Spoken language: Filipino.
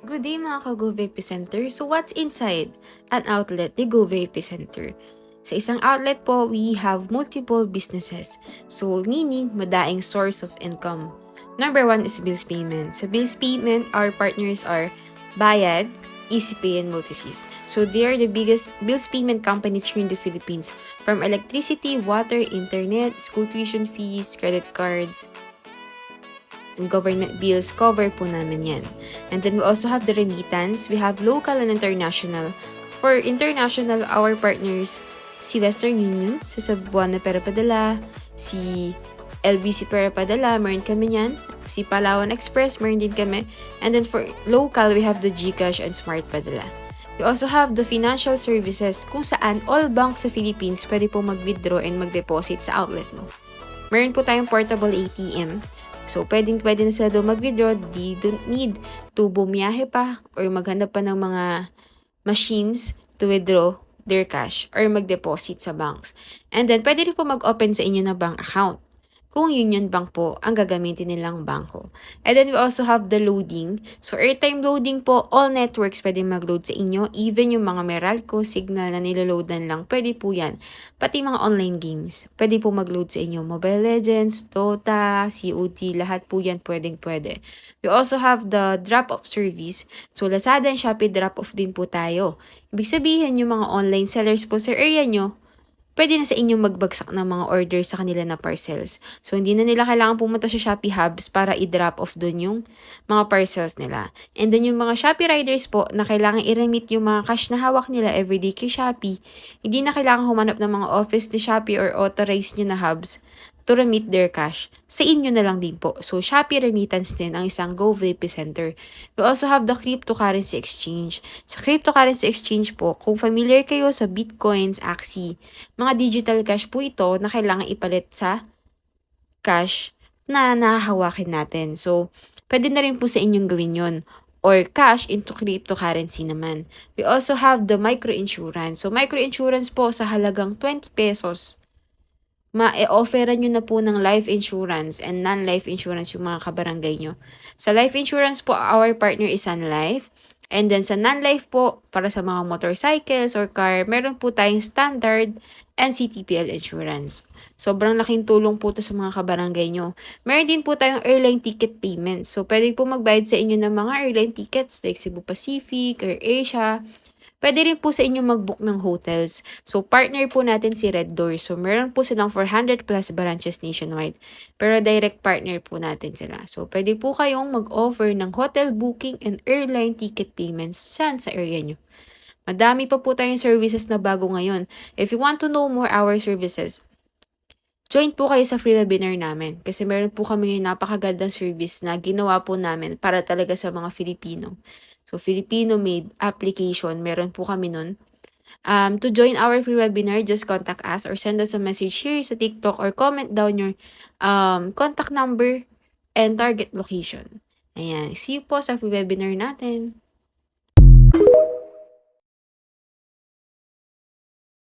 Good day mga ka-Gove Epicenter. So what's inside an outlet ni Gove Epicenter? Sa isang outlet po, we have multiple businesses. So meaning, madaing source of income. Number one is bills payment. Sa bills payment, our partners are Bayad, EasyPay, and Multisys. So they are the biggest bills payment companies here in the Philippines. From electricity, water, internet, school tuition fees, credit cards, and government bills, cover po namin yan. And then we also have the remittance. We have local and international. For international, our partners, si Western Union, sa Cebuana Pera Padala, si LBC Pera Padala, meron kami yan. Si Palawan Express, meron din kami. And then for local, we have the GCash and Smart Padala. We also have the financial services kung saan all banks sa Philippines pwede po mag-withdraw and mag-deposit sa outlet mo. Meron po tayong portable ATM. So, pwede na sila doon mag-withdraw. They don't need to bumiyahe pa or maghanap pa ng mga machines to withdraw their cash or mag-deposit sa banks. And then, pwede rin po mag-open sa inyo na bank account kung Union Bank po ang gagamitin nilang bangko. And then, we also have the loading. So, airtime loading po, all networks pwede mag-load sa inyo. Even yung mga Meralco, Signal na niloloadan lang, pwede po yan. Pati mga online games, pwede po mag-load sa inyo. Mobile Legends, Dota, COD, lahat po yan pwede. We also have the drop-off service. So, Lazada and Shopee drop-off din po tayo. Ibig sabihin, yung mga online sellers po sa area nyo, pwede na sa inyong magbagsak ng mga orders sa kanila na parcels. So, hindi na nila kailangan pumunta sa Shopee Hubs para i-drop off doon yung mga parcels nila. And then, yung mga Shopee riders po na kailangan i-remit yung mga cash na hawak nila everyday kay Shopee, hindi na kailangan humanap ng mga office ni Shopee or authorized nyo na hubs to remit their cash. Sa inyo na lang din po. So, Shopee Remittance din ang isang Gove Epicenter. We also have the cryptocurrency exchange. Sa cryptocurrency exchange po, kung familiar kayo sa Bitcoins, Axie, mga digital cash po ito na kailangan ipalit sa cash na nahahawakin natin. So, pwede na rin po sa inyong gawin yon or cash into cryptocurrency naman. We also have the microinsurance. So, microinsurance po sa halagang 20 pesos. Ma-offeran nyo na po ng life insurance and non-life insurance yung mga kabarangay nyo. Sa life insurance po, our partner is Sun Life. And then sa non-life po, para sa mga motorcycles or car, meron po tayong standard and CTPL insurance. Sobrang laking tulong po ito sa mga kabarangay nyo. Meron din po tayong airline ticket payments. So, pwede po magbayad sa inyo ng mga airline tickets like Cebu Pacific or Asia. Pwede rin po sa inyo mag-book ng hotels. So, partner po natin si Red Doors. So, meron po silang 400 plus branches nationwide. Pero direct partner po natin sila. So, pwede po kayong mag-offer ng hotel booking and airline ticket payments saan sa area nyo. Madami pa po tayong services na bago ngayon. If you want to know more our services, join po kayo sa free webinar namin. Kasi meron po kami ngayon napakagandang service na ginawa po namin para talaga sa mga Filipino. So, Filipino-made application, meron po kami nun. To join our free webinar, just contact us or send us a message here sa TikTok or comment down your contact number and target location. Ayan. See you po sa free webinar natin.